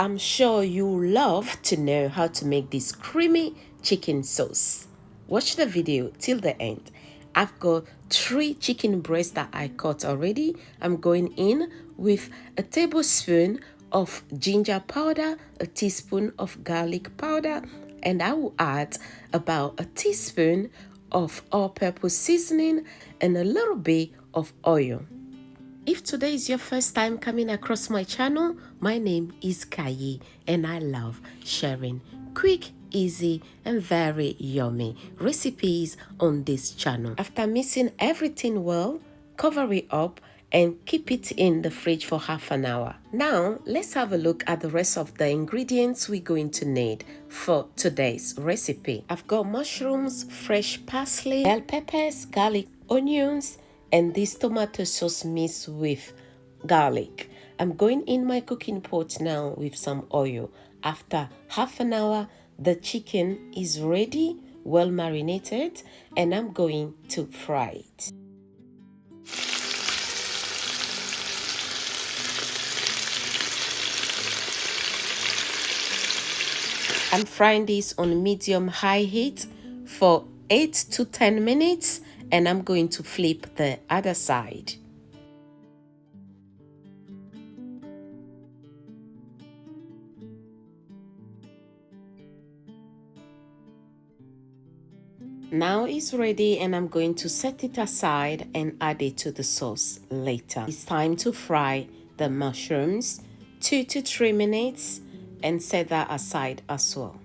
I'm sure you love to know how to make this creamy chicken sauce. Watch the video till the end. I've got 3 chicken breasts that I cut already. I'm going in with a tablespoon of ginger powder, a teaspoon of garlic powder, and I will add about a teaspoon of all-purpose seasoning and a little bit of oil. If today is your first time coming across my channel, my name is Cayenne and I love sharing quick, easy and very yummy recipes on this channel. After mixing everything well, cover it up and keep it in the fridge for half an hour. Now, let's have a look at the rest of the ingredients we're going to need for today's recipe. I've got mushrooms, fresh parsley, bell peppers, garlic, onions, and this tomato sauce mixed with garlic. I'm going in my cooking pot now with some oil. After half an hour, the chicken is ready, well marinated, and I'm going to fry it. I'm frying this on medium-high heat for 8 to 10 minutes, and I'm going to flip the other side. Now it's ready and I'm going to set it aside and add it to the sauce later. It's time to fry the mushrooms 2 to 3 minutes and set that aside as well.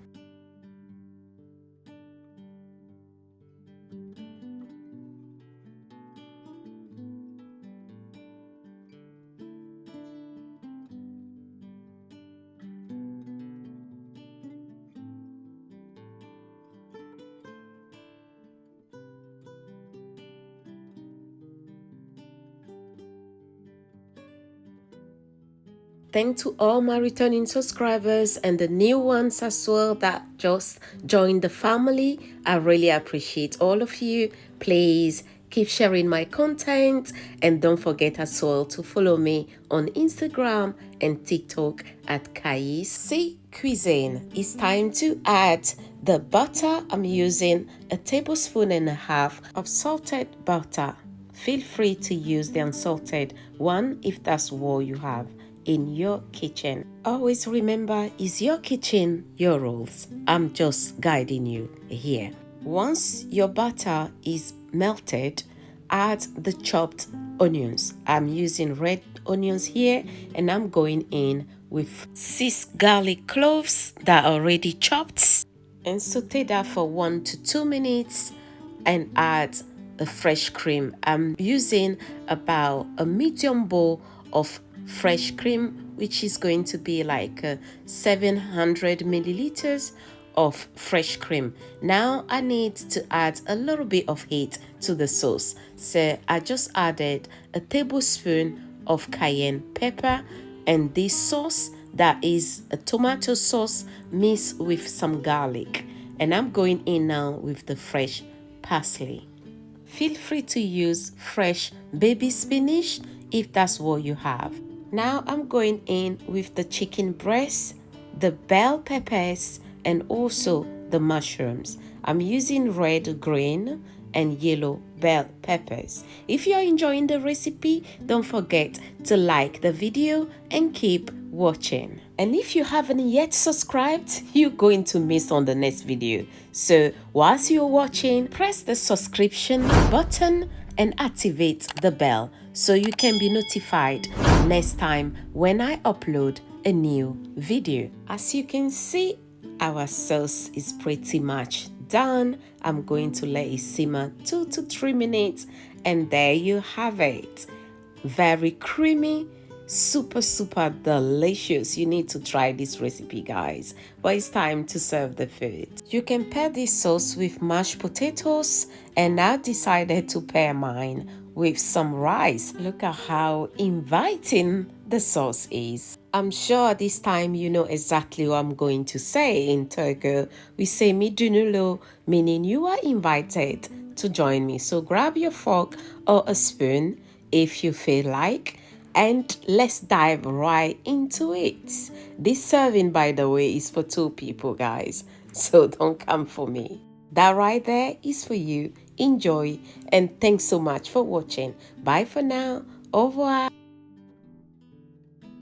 Thanks to all my returning subscribers and the new ones as well that just joined the family. I really appreciate all of you. Please keep sharing my content and don't forget as well to follow me on Instagram and TikTok at Cayenne Cuisine. It's time to add the butter. I'm using a tablespoon and a half of salted butter. Feel free to use the unsalted one if that's what you have in your kitchen. Always remember, it's your kitchen, your rules. I'm just guiding you here. Once your butter is melted, add the chopped onions. I'm using red onions here and I'm going in with 6 garlic cloves that are already chopped and saute that for 1 to 2 minutes and add a fresh cream. I'm using about a medium bowl of fresh cream, which is going to be like 700 milliliters of fresh cream. Now I need to add a little bit of heat to the sauce, so I just added a tablespoon of cayenne pepper, and this sauce that is a tomato sauce mixed with some garlic, and I'm going in now with the fresh parsley. Feel free to use fresh baby spinach if that's what you have. Now I'm going in with the chicken breast, the bell peppers, and also the mushrooms. I'm using red, green, and yellow bell peppers. If you're enjoying the recipe, don't forget to like the video and keep watching. And if you haven't yet subscribed, you're going to miss on the next video. So whilst you're watching, press the subscription button and activate the bell so you can be notified next time when I upload a new video. As you can see, our sauce is pretty much done. I'm going to let it simmer 2 to 3 minutes and there you have it. Very creamy, super delicious. You need to try this recipe, guys. But it's time to serve the food. You can pair this sauce with mashed potatoes, and I decided to pair mine with some rice. Look at how inviting the sauce is. I'm sure this time you know exactly what I'm going to say. In Togo, we say midunulo, meaning you are invited to join me. So grab your fork or a spoon if you feel like And let's dive right into it. This serving, by the way, is for 2 people, guys. So don't come for me. That right there is for you. Enjoy, and thanks so much for watching. Bye for now. Au revoir.